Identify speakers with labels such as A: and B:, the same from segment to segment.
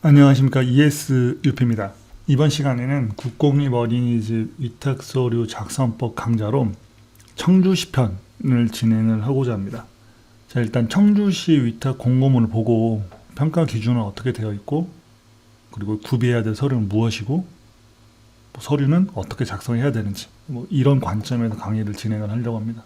A: 안녕하십니까. ESUP입니다. 이번 시간에는 국공립 어린이집 위탁서류 작성법 강좌로 청주시 편을 진행을 하고자 합니다. 자, 일단 청주시 위탁 공고문을 보고 평가 기준은 어떻게 되어 있고, 그리고 구비해야 될 서류는 무엇이고, 서류는 어떻게 작성해야 되는지, 이런 관점에서 강의를 진행을 하려고 합니다.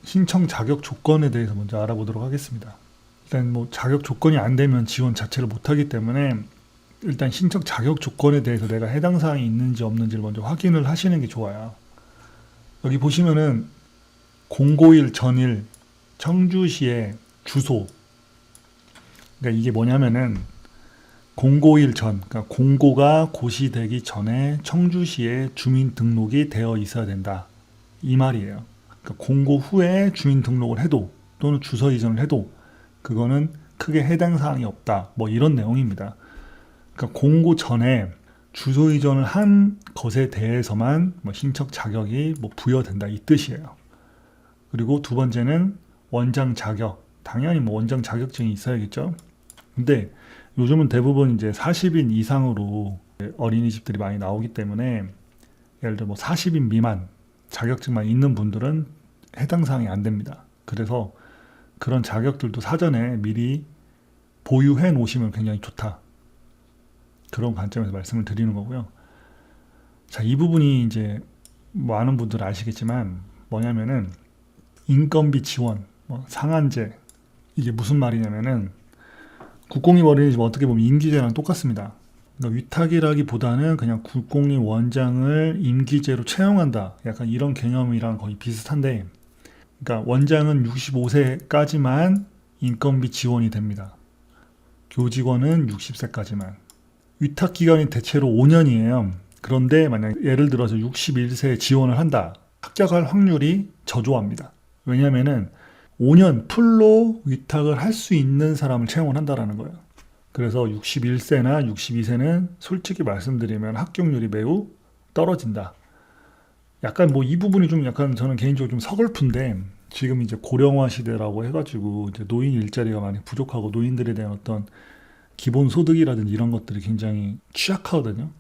A: 신청 자격 조건에 대해서 먼저 알아보도록 하겠습니다. 일단 자격 조건이 안 되면 지원 자체를 못하기 때문에 일단 신청 자격 조건에 대해서 내가 해당 사항이 있는지 없는지를 먼저 확인을 하시는 게 좋아요. 여기 보시면은 공고일 전일 청주시의 주소, 그러니까 이게 뭐냐면은 공고일 전, 그러니까 공고가 고시되기 전에 청주시에 주민 등록이 되어 있어야 된다, 이 말이에요. 그러니까 공고 후에 주민 등록을 해도 또는 주소 이전을 해도 그거는 크게 해당 사항이 없다, 이런 내용입니다. 그러니까 공고 전에 주소 이전을 한 것에 대해서만 신청 자격이 부여된다, 이 뜻이에요. 그리고 두 번째는 원장 자격, 당연히 원장 자격증이 있어야겠죠. 근데 요즘은 대부분 이제 40인 이상으로 어린이집들이 많이 나오기 때문에 예를 들어 40인 미만 자격증만 있는 분들은 해당 사항이 안 됩니다. 그래서 그런 자격들도 사전에 미리 보유해 놓으시면 굉장히 좋다, 그런 관점에서 말씀을 드리는 거고요. 자, 이 부분이 이제 많은 분들 아시겠지만 뭐냐면은 인건비 지원, 상한제, 이게 무슨 말이냐면은 국공립 어린이집 어떻게 보면 임기제랑 똑같습니다. 그러니까 위탁이라기보다는 그냥 국공립 원장을 임기제로 채용한다, 약간 이런 개념이랑 거의 비슷한데, 그러니까 원장은 65세까지만 인건비 지원이 됩니다. 교직원은 60세까지만. 위탁 기간이 대체로 5년이에요. 그런데 만약 예를 들어서 61세에 지원을 한다, 합격할 확률이 저조합니다. 왜냐면은 5년 풀로 위탁을 할 수 있는 사람을 채용을 한다라는 거예요. 그래서 61세나 62세는 솔직히 말씀드리면 합격률이 매우 떨어진다. 약간 이 부분이 좀 약간 저는 개인적으로 좀 서글픈데, 지금 이제 고령화 시대라고 해가지고 이제 노인 일자리가 많이 부족하고 노인들에 대한 어떤 기본 소득이라든지 이런 것들이 굉장히 취약하거든요.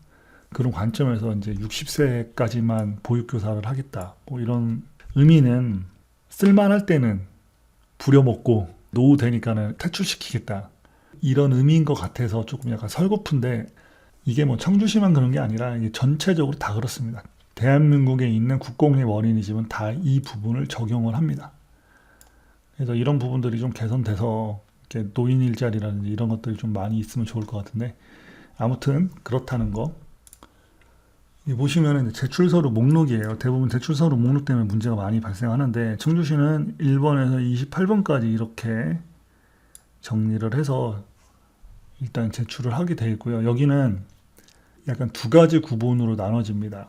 A: 그런 관점에서 이제 60세까지만 보육교사를 하겠다, 이런 의미는 쓸만할 때는 부려먹고 노후 되니까는 퇴출시키겠다, 이런 의미인 것 같아서 조금 약간 설고픈데, 이게 청주시만 그런 게 아니라 이게 전체적으로 다 그렇습니다. 대한민국에 있는 국공립 어린이집은 다 이 부분을 적용을 합니다. 그래서 이런 부분들이 좀 개선돼서 이렇게 노인 일자리라든지 이런 것들이 좀 많이 있으면 좋을 것 같은데, 아무튼 그렇다는 거. 보시면은 제출서류 목록이에요. 대부분 제출서류 목록 때문에 문제가 많이 발생하는데, 청주시는 1번에서 28번까지 이렇게 정리를 해서 일단 제출을 하게 되어 있고요. 여기는 약간 두 가지 구분으로 나눠집니다.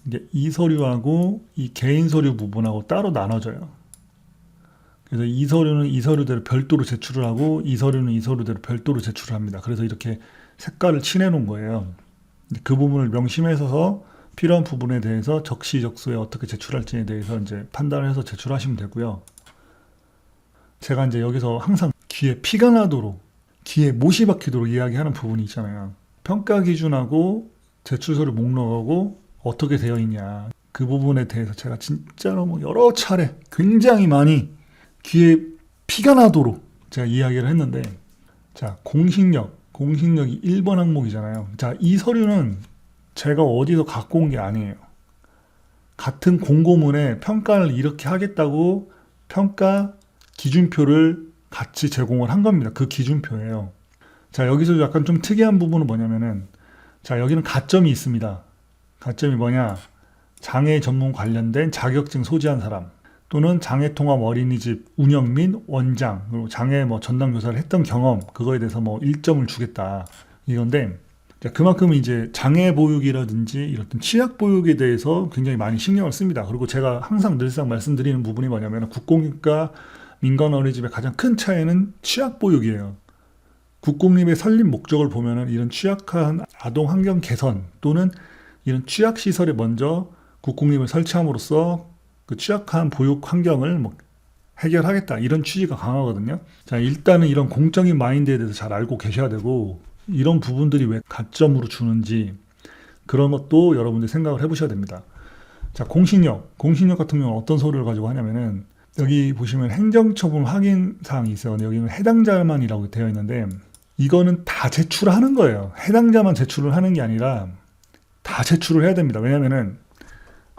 A: 이게 이 서류하고 이 개인 서류 부분하고 따로 나눠져요. 그래서 이 서류는 이 서류대로 별도로 제출을 하고, 이 서류는 이 서류대로 별도로 제출을 합니다. 그래서 이렇게 색깔을 칠해 놓은 거예요. 그 부분을 명심해서 필요한 부분에 대해서 적시적소에 어떻게 제출할지에 대해서 이제 판단을 해서 제출하시면 되고요. 제가 이제 여기서 항상 귀에 피가 나도록, 귀에 못이 박히도록 이야기하는 부분이 있잖아요. 평가 기준하고 제출서류 목록하고 어떻게 되어 있냐, 그 부분에 대해서 제가 진짜로 여러 차례 굉장히 많이 귀에 피가 나도록 제가 이야기를 했는데, 자, 공식력이 1번 항목이잖아요. 자, 이 서류는 제가 어디서 갖고 온 게 아니에요. 같은 공고문에 평가를 이렇게 하겠다고 평가 기준표를 같이 제공을 한 겁니다. 그 기준표예요. 자, 여기서 약간 좀 특이한 부분은 뭐냐면은, 자, 여기는 가점이 있습니다. 가점이 뭐냐? 장애 전문 관련된 자격증 소지한 사람. 또는 장애통합 어린이집 운영 및 원장, 그리고 장애 뭐 전담 교사를 했던 경험, 그거에 대해서 뭐 1점을 주겠다. 이건데, 그만큼 이제 장애 보육이라든지 이런 취약 보육에 대해서 굉장히 많이 신경을 씁니다. 그리고 제가 항상 늘상 말씀드리는 부분이 뭐냐면 국공립과 민간 어린이집의 가장 큰 차이는 취약 보육이에요. 국공립의 설립 목적을 보면은 이런 취약한 아동 환경 개선 또는 이런 취약 시설에 먼저 국공립을 설치함으로써 그 취약한 보육 환경을 뭐 해결하겠다 이런 취지가 강하거든요. 자, 일단은 이런 공적인 마인드에 대해서 잘 알고 계셔야 되고 이런 부분들이 왜 가점으로 주는지 그런 것도 여러분들 생각을 해보셔야 됩니다. 자, 공신력 같은 경우는 어떤 서류를 가지고 하냐면은 여기 보시면 행정처분 확인 사항이 있어요. 근데 여기는 해당자만이라고 되어 있는데 이거는 다 제출하는 거예요. 해당자만 제출을 하는 게 아니라 다 제출을 해야 됩니다. 왜냐면은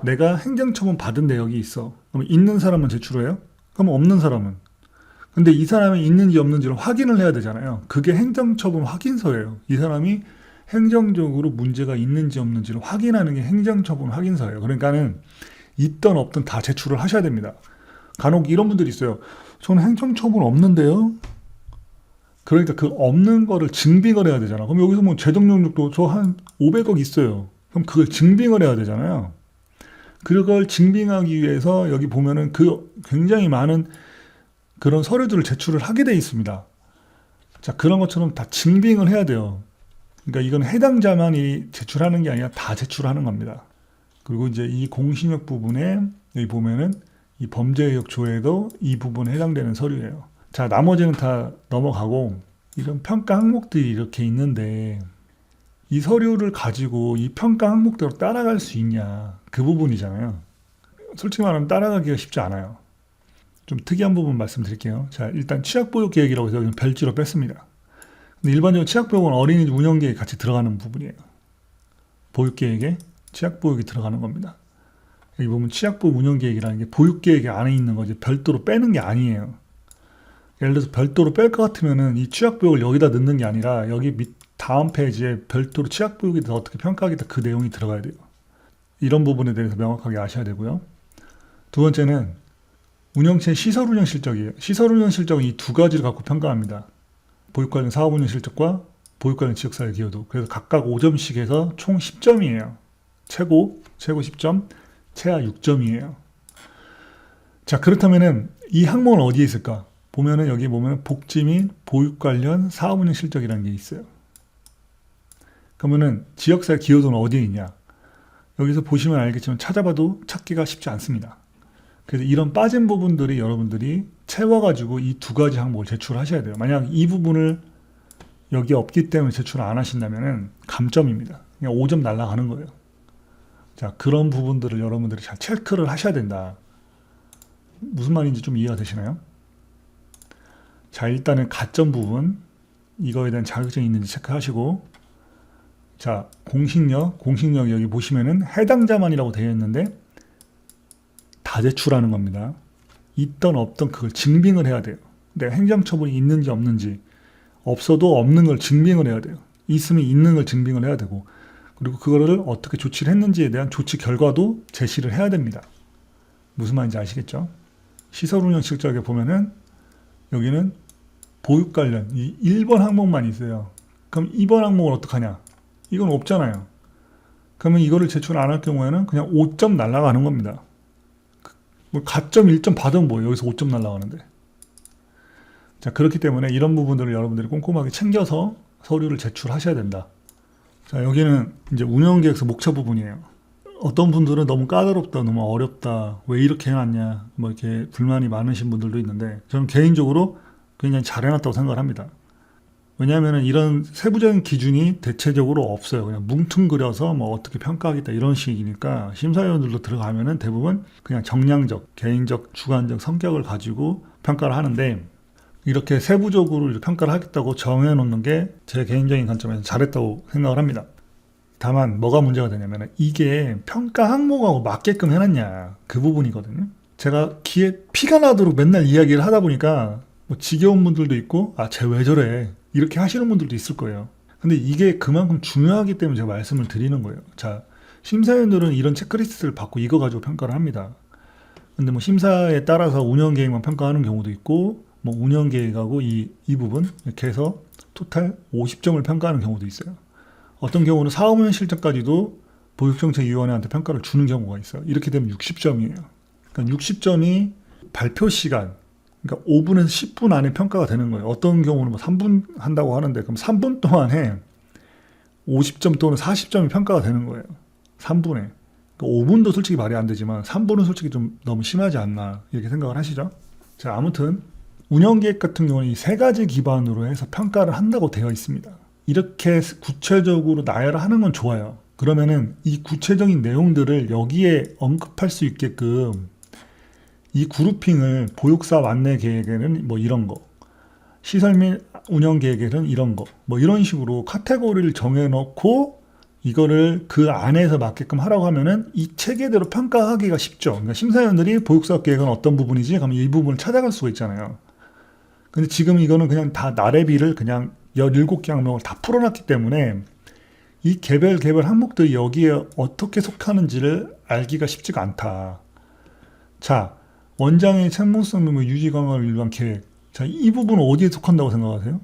A: 내가 행정처분 받은 내역이 있어. 그럼 있는 사람은 제출을 해요? 그럼 없는 사람은? 근데 이 사람이 있는지 없는지를 확인을 해야 되잖아요. 그게 행정처분 확인서예요. 이 사람이 행정적으로 문제가 있는지 없는지를 확인하는 게 행정처분 확인서예요. 그러니까는 있든 없든 다 제출을 하셔야 됩니다. 간혹 이런 분들이 있어요. 저는 행정처분 없는데요. 그러니까 그 없는 거를 증빙을 해야 되잖아. 그럼 여기서 뭐 재정용역도 저 한 500억 있어요. 그럼 그걸 증빙을 해야 되잖아요. 그걸 증빙하기 위해서 여기 보면은 그 굉장히 많은 그런 서류들을 제출을 하게 돼 있습니다. 자, 그런 것처럼 다 증빙을 해야 돼요. 그러니까 이건 해당자만이 제출하는 게 아니라 다 제출하는 겁니다. 그리고 이제 이 공신력 부분에 여기 보면은 이 범죄의혹 조회도 이 부분에 해당되는 서류예요. 자, 나머지는 다 넘어가고 이런 평가 항목들이 이렇게 있는데 이 서류를 가지고 이 평가 항목대로 따라갈 수 있냐 그 부분이잖아요. 솔직히 말하면 따라가기가 쉽지 않아요. 좀 특이한 부분 말씀드릴게요. 자, 일단 취약보육계획이라고 해서 여기는 별지로 뺐습니다. 근데 일반적으로 취약보육은 어린이집 운영계획에 같이 들어가는 부분이에요. 보육계획에 취약보육이 들어가는 겁니다. 여기 보면 취약보육 운영계획이라는 게 보육계획에 안에 있는 거지 별도로 빼는 게 아니에요. 예를 들어서 별도로 뺄 것 같으면은 이 취약보육을 여기다 넣는 게 아니라 여기 밑 다음 페이지에 별도로 취약보육에 대해서 어떻게 평가하겠다 그 내용이 들어가야 돼요. 이런 부분에 대해서 명확하게 아셔야 되고요. 두 번째는 운영체 시설 운영 실적이에요. 시설 운영 실적은 이 두 가지를 갖고 평가합니다. 보육 관련 사업 운영 실적과 보육 관련 지역사회 기여도. 그래서 각각 5점씩 해서 총 10점이에요. 최고 10점, 최하 6점이에요. 자, 그렇다면은 이 항목은 어디에 있을까? 보면은 여기 보면 복지 및 보육 관련 사업 운영 실적이라는 게 있어요. 그러면은 지역사회 기여도는 어디에 있냐? 여기서 보시면 알겠지만 찾아봐도 찾기가 쉽지 않습니다. 그래서 이런 빠진 부분들이 여러분들이 채워가지고 이 두 가지 항목을 제출하셔야 돼요. 만약 이 부분을 여기 없기 때문에 제출 안 하신다면은 감점입니다. 그냥 5점 날아가는 거예요. 자, 그런 부분들을 여러분들이 잘 체크를 하셔야 된다. 무슨 말인지 좀 이해가 되시나요? 자, 일단은 가점 부분 이거에 대한 자격증이 있는지 체크하시고, 자, 공신력 여기 보시면은 해당자만이라고 되어 있는데 다 제출하는 겁니다. 있던 없던 그걸 증빙을 해야 돼요. 내가 행정처분이 있는지 없는지, 없어도 없는 걸 증빙을 해야 돼요. 있으면 있는 걸 증빙을 해야 되고, 그리고 그거를 어떻게 조치를 했는지에 대한 조치 결과도 제시를 해야 됩니다. 무슨 말인지 아시겠죠? 시설 운영 실적에 보면은 여기는 보육 관련 이 1번 항목만 있어요. 그럼 2번 항목은 어떡하냐? 이건 없잖아요. 그러면 이거를 제출 안 할 경우에는 그냥 5점 날아가는 겁니다. 뭐 가점 1점 받으면 뭐예요? 여기서 5점 날아가는데. 자, 그렇기 때문에 이런 부분들을 여러분들이 꼼꼼하게 챙겨서 서류를 제출하셔야 된다. 자, 여기는 이제 운영계획서 목차 부분이에요. 어떤 분들은 너무 까다롭다, 너무 어렵다, 왜 이렇게 해놨냐, 뭐 이렇게 불만이 많으신 분들도 있는데 저는 개인적으로 굉장히 잘 해놨다고 생각을 합니다. 왜냐하면 이런 세부적인 기준이 대체적으로 없어요. 그냥 뭉뚱그려서 뭐 어떻게 평가하겠다 이런 식이니까 심사위원들도 들어가면은 대부분 그냥 정량적, 개인적, 주관적 성격을 가지고 평가를 하는데 이렇게 세부적으로 이렇게 평가를 하겠다고 정해놓는 게 제 개인적인 관점에서 잘했다고 생각을 합니다. 다만 뭐가 문제가 되냐면 이게 평가 항목하고 맞게끔 해놨냐 그 부분이거든요. 제가 귀에 피가 나도록 맨날 이야기를 하다 보니까 뭐 지겨운 분들도 있고 쟤 왜 저래 이렇게 하시는 분들도 있을 거예요. 근데 이게 그만큼 중요하기 때문에 제가 말씀을 드리는 거예요. 자, 심사위원들은 이런 체크리스트를 받고 이거 가지고 평가를 합니다. 근데 뭐 심사에 따라서 운영 계획만 평가하는 경우도 있고, 뭐 운영 계획하고 이 부분 이렇게 해서 토탈 50점을 평가하는 경우도 있어요. 어떤 경우는 사업운영 실적까지도 보육정책위원회한테 평가를 주는 경우가 있어요. 이렇게 되면 60점이에요. 그러니까 60점이 발표 시간, 그러니까 5분에서 10분 안에 평가가 되는 거예요. 어떤 경우는 뭐 3분 한다고 하는데, 그럼 3분 동안에 50점 또는 40점이 평가가 되는 거예요. 3분에. 그러니까 5분도 솔직히 말이 안 되지만 3분은 솔직히 좀 너무 심하지 않나 이렇게 생각을 하시죠. 자, 아무튼 운영계획 같은 경우는 이 세 가지 기반으로 해서 평가를 한다고 되어 있습니다. 이렇게 구체적으로 나열하는 건 좋아요. 그러면은 이 구체적인 내용들을 여기에 언급할 수 있게끔 이 그룹핑을 보육사업 안내 계획에는 뭐 이런 거, 시설 및 운영 계획에는 이런 거, 뭐 이런 식으로 카테고리를 정해놓고 이거를 그 안에서 맞게끔 하라고 하면은 이 체계대로 평가하기가 쉽죠. 그러니까 심사위원들이 보육사업 계획은 어떤 부분이지? 그러면 이 부분을 찾아갈 수가 있잖아요. 근데 지금 이거는 그냥 다 나래비를 그냥 17개 항목을 다 풀어놨기 때문에 이 개별 항목들이 여기에 어떻게 속하는지를 알기가 쉽지가 않다. 자, 원장의 책무성 및 유지 강화를 위한 계획. 자, 이 부분은 어디에 속한다고 생각하세요?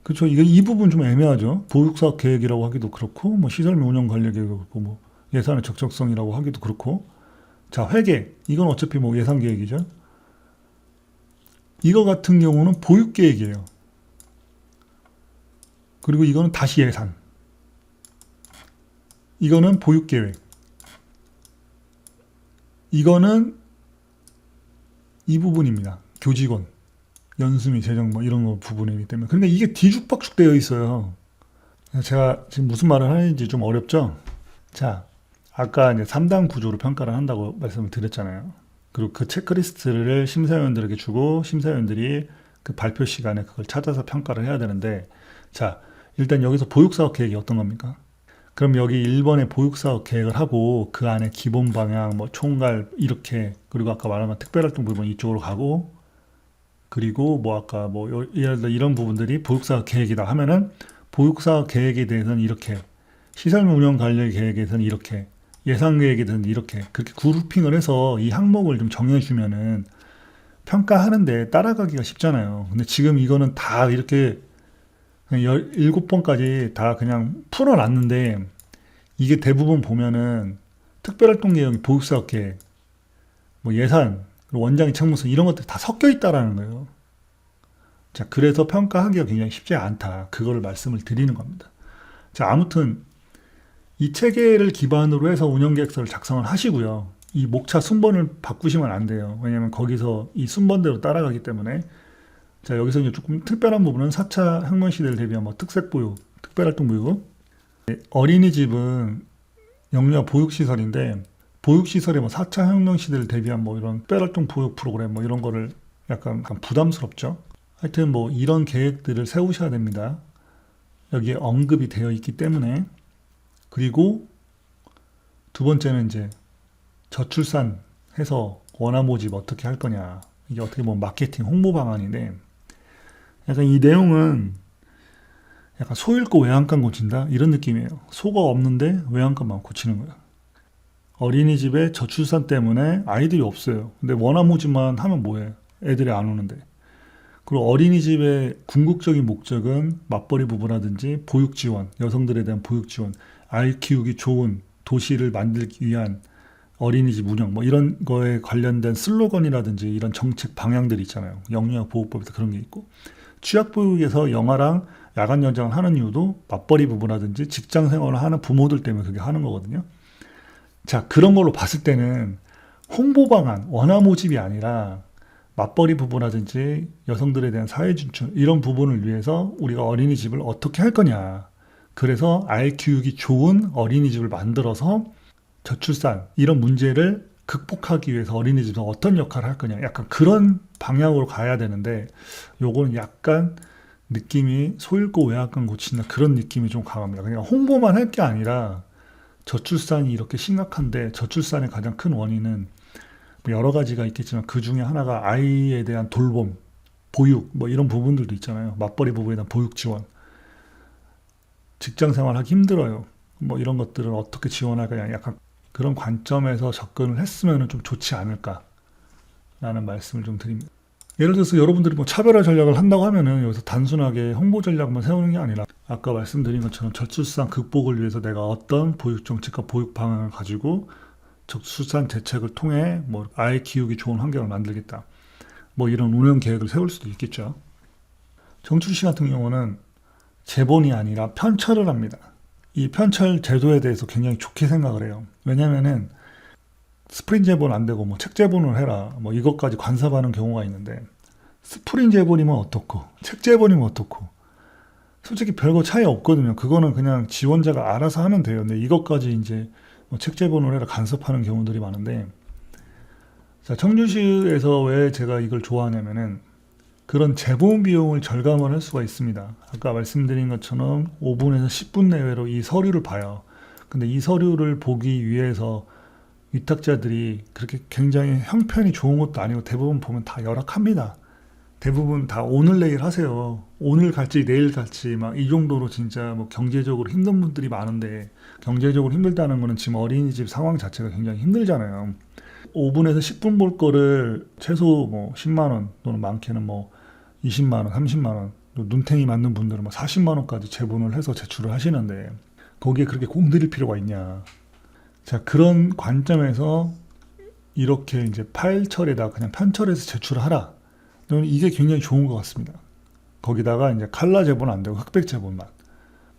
A: 그렇죠. 이 부분 좀 애매하죠. 보육사업 계획이라고 하기도 그렇고, 뭐 시설 및 운영 관리 계획이고 그렇고, 뭐 예산의 적정성이라고 하기도 그렇고. 자, 회계. 이건 어차피 뭐 예산 계획이죠. 이거 같은 경우는 보육 계획이에요. 그리고 이거는 다시 예산. 이거는 보육 계획. 이거는 이 부분입니다. 교직원, 연수 및 재정 뭐 이런 거 부분이기 때문에. 근데 이게 뒤죽박죽 되어 있어요. 제가 지금 무슨 말을 하는지 좀 어렵죠? 자, 아까 이제 3단 구조로 평가를 한다고 말씀을 드렸잖아요. 그리고 그 체크리스트를 심사위원들에게 주고 심사위원들이 그 발표 시간에 그걸 찾아서 평가를 해야 되는데, 자, 일단 여기서 보육사업 계획이 어떤 겁니까? 그럼 여기 1번에 보육사업 계획을 하고 그 안에 기본 방향, 뭐 총괄 이렇게, 그리고 아까 말한 특별활동 부분 이쪽으로 가고, 그리고 뭐 아까 뭐 예를 들어 이런 부분들이 보육사업 계획이다 하면은 보육사업 계획에 대해서는 이렇게, 시설 운영 관리 계획에서는 이렇게, 예산 계획에 대해서는 이렇게, 그렇게 그룹핑을 해서 이 항목을 좀 정해주면은 평가하는데 따라가기가 쉽잖아요. 근데 지금 이거는 다 이렇게 17번까지 다 그냥 풀어놨는데, 이게 대부분 보면은 특별활동 계획, 보육사업 계획, 뭐 예산, 그리고 원장의 책무성 이런 것들이 다 섞여 있다라는 거예요. 자, 그래서 평가하기가 굉장히 쉽지 않다. 그거를 말씀을 드리는 겁니다. 자, 아무튼 이 체계를 기반으로 해서 운영계획서를 작성을 하시고요. 이 목차 순번을 바꾸시면 안 돼요. 왜냐하면 거기서 이 순번대로 따라가기 때문에. 자, 여기서 이제 조금 특별한 부분은 4차 혁명 시대를 대비한 뭐 특색보육, 특별활동 보육. 어린이집은 영유아 보육시설인데, 보육시설에 뭐 4차 혁명 시대를 대비한 뭐 이런 특별활동 보육 프로그램 뭐 이런 거를 약간 부담스럽죠. 하여튼 뭐 이런 계획들을 세우셔야 됩니다. 여기에 언급이 되어 있기 때문에. 그리고 두 번째는 이제 저출산 해서 원화 모집 어떻게 할 거냐. 이게 어떻게 보면 마케팅 홍보 방안인데, 약간 이 내용은 약간 소 잃고 외양간 고친다 이런 느낌이에요. 소가 없는데 외양간만 고치는 거야. 어린이집에 저출산 때문에 아이들이 없어요. 근데 원화 모집만 하면 뭐해? 애들이 안 오는데. 그리고 어린이집의 궁극적인 목적은 맞벌이 부부라든지 보육 지원, 여성들에 대한 보육 지원, 아이 키우기 좋은 도시를 만들기 위한 어린이집 운영, 뭐 이런 거에 관련된 슬로건이라든지 이런 정책 방향들이 있잖아요. 영유아 보호법에서 그런 게 있고, 취약보육에서 영아랑 야간 연장을 하는 이유도 맞벌이 부부라든지 직장 생활을 하는 부모들 때문에 그게 하는 거거든요. 자, 그런 걸로 봤을 때는 홍보 방안, 원화 모집이 아니라 맞벌이 부부라든지 여성들에 대한 사회 진출 이런 부분을 위해서 우리가 어린이집을 어떻게 할 거냐. 그래서 아이 키우기 좋은 어린이집을 만들어서 저출산 이런 문제를 극복하기 위해서 어린이집에서 어떤 역할을 할 거냐. 약간 그런 방향으로 가야 되는데, 요거는 약간 느낌이 소 잃고 외양간 고친다 그런 느낌이 좀 강합니다. 그냥 홍보만 할 게 아니라 저출산이 이렇게 심각한데, 저출산의 가장 큰 원인은 뭐 여러 가지가 있겠지만 그 중에 하나가 아이에 대한 돌봄, 보육 뭐 이런 부분들도 있잖아요. 맞벌이 부부에 대한 보육 지원, 직장 생활하기 힘들어요. 뭐 이런 것들을 어떻게 지원할까, 약간 그런 관점에서 접근을 했으면 좀 좋지 않을까라는 말씀을 좀 드립니다. 예를 들어서 여러분들이 뭐 차별화 전략을 한다고 하면은 여기서 단순하게 홍보 전략만 세우는 게 아니라 아까 말씀드린 것처럼 저출산 극복을 위해서 내가 어떤 보육 정책과 보육 방향을 가지고 저출산 대책을 통해 뭐 아이 키우기 좋은 환경을 만들겠다. 뭐 이런 운영 계획을 세울 수도 있겠죠. 정춘 씨 같은 경우는 재본이 아니라 편철을 합니다. 이 편철 제도에 대해서 굉장히 좋게 생각을 해요. 왜냐면은 스프링 재본 안 되고 뭐 책 재본을 해라. 뭐 이것까지 간섭하는 경우가 있는데 스프링 재본이면 어떻고 책 재본이면 어떻고 솔직히 별거 차이 없거든요. 그거는 그냥 지원자가 알아서 하면 돼요. 근데 이것까지 이제 뭐 책 재본을 해라 간섭하는 경우들이 많은데 자, 청주시에서 왜 제가 이걸 좋아하냐면은 그런 재본 비용을 절감을 할 수가 있습니다. 아까 말씀드린 것처럼 5분에서 10분 내외로 이 서류를 봐요. 근데 이 서류를 보기 위해서 위탁자들이 그렇게 굉장히 형편이 좋은 것도 아니고 대부분 보면 다 열악합니다. 대부분 다 오늘 내일 하세요. 오늘 갈지 내일 갈지 막 이 정도로 진짜 뭐 경제적으로 힘든 분들이 많은데 경제적으로 힘들다는 거는 지금 어린이집 상황 자체가 굉장히 힘들잖아요. 5분에서 10분 볼 거를 최소 뭐 10만 원 또는 많게는 뭐 20만 원, 30만 원, 또 눈탱이 맞는 분들은 뭐 40만 원까지 제본을 해서 제출을 하시는데 거기에 그렇게 공들일 필요가 있냐. 자, 그런 관점에서 이렇게 이제 파일철에다 그냥 편철해서 제출을 하라. 저는 이게 굉장히 좋은 것 같습니다. 거기다가 이제 칼라 제본 안 되고 흑백 제본만.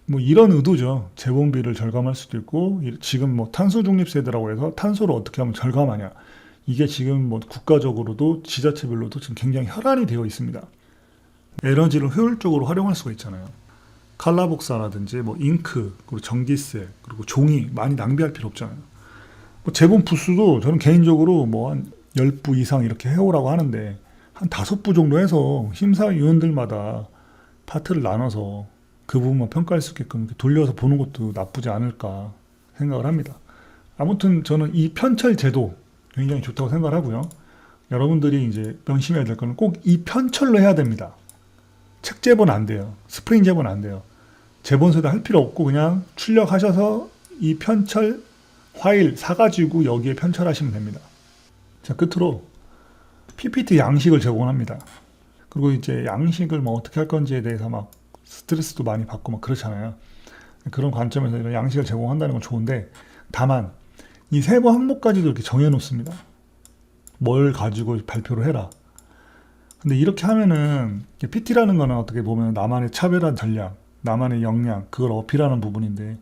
A: 뭐 이런 의도죠. 제본비를 절감할 수도 있고 지금 뭐 탄소 중립 세대라고 해서 탄소를 어떻게 하면 절감하냐. 이게 지금 뭐 국가적으로도 지자체별로도 지금 굉장히 혈안이 되어 있습니다. 에너지를 효율적으로 활용할 수가 있잖아요. 칼라 복사라든지 뭐 잉크, 그리고 전기세, 그리고 종이 많이 낭비할 필요 없잖아요. 뭐 제본 부수도 저는 개인적으로 뭐 한 10부 이상 이렇게 해오라고 하는데 한 5부 정도 해서 심사위원들마다 파트를 나눠서 그 부분만 평가할 수 있게끔 돌려서 보는 것도 나쁘지 않을까 생각을 합니다. 아무튼 저는 이 편철 제도 굉장히 좋다고 생각을 하고요. 여러분들이 이제 명심해야 될 거는 꼭 이 편철로 해야 됩니다. 책 제본 안 돼요. 스프링 제본 안 돼요. 제본서도 할 필요 없고 그냥 출력하셔서 이 편철 파일 사가지고 여기에 편철하시면 됩니다. 자, 끝으로 PPT 양식을 제공합니다. 그리고 이제 양식을 뭐 어떻게 할 건지에 대해서 막 스트레스도 많이 받고 막 그렇잖아요. 그런 관점에서 이런 양식을 제공한다는 건 좋은데 다만 이 세부 항목까지도 이렇게 정해 놓습니다. 뭘 가지고 발표를 해라. 근데 이렇게 하면은 PT라는 거는 어떻게 보면 나만의 차별화 전략, 나만의 역량, 그걸 어필하는 부분인데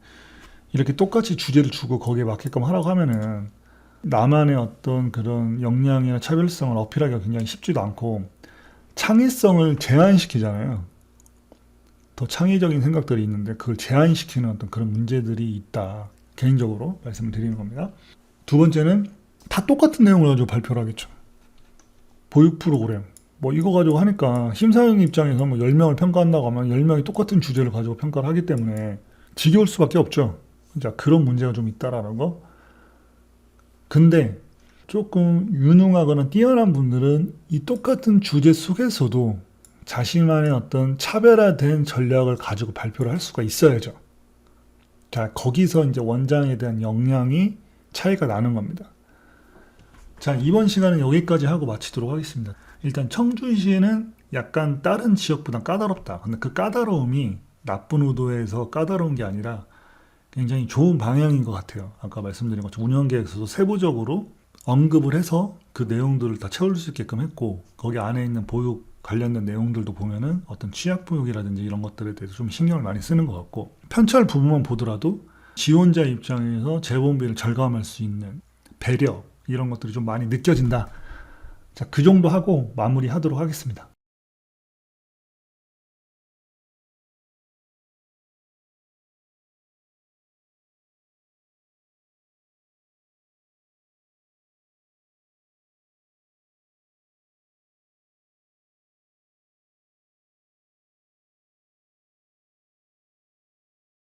A: 이렇게 똑같이 주제를 주고 거기에 맞게끔 하라고 하면은 나만의 어떤 그런 역량이나 차별성을 어필하기가 굉장히 쉽지도 않고 창의성을 제한시키잖아요. 더 창의적인 생각들이 있는데 그걸 제한시키는 어떤 그런 문제들이 있다. 개인적으로 말씀을 드리는 겁니다. 두 번째는 다 똑같은 내용을 가지고 발표를 하겠죠. 보육 프로그램. 뭐 이거 가지고 하니까 심사위원 입장에서 뭐 10명을 평가한다고 하면 10명이 똑같은 주제를 가지고 평가를 하기 때문에 지겨울 수밖에 없죠. 자, 그런 문제가 좀 있다라는 거. 근데 조금 유능하거나 뛰어난 분들은 이 똑같은 주제 속에서도 자신만의 어떤 차별화된 전략을 가지고 발표를 할 수가 있어야죠. 자, 거기서 이제 원장에 대한 역량이 차이가 나는 겁니다. 자, 이번 시간은 여기까지 하고 마치도록 하겠습니다. 일단 청주시는 약간 다른 지역보다 까다롭다. 근데 그 까다로움이 나쁜 의도에서 까다로운 게 아니라 굉장히 좋은 방향인 것 같아요. 아까 말씀드린 것처럼 운영계획에서도 세부적으로 언급을 해서 그 내용들을 다 채울 수 있게끔 했고 거기 안에 있는 보육 관련된 내용들도 보면은 어떤 취약보육이라든지 이런 것들에 대해서 좀 신경을 많이 쓰는 것 같고 편철 부분만 보더라도 지원자 입장에서 재본비를 절감할 수 있는 배려 이런 것들이 좀 많이 느껴진다. 자, 그 정도 하고 마무리하도록 하겠습니다.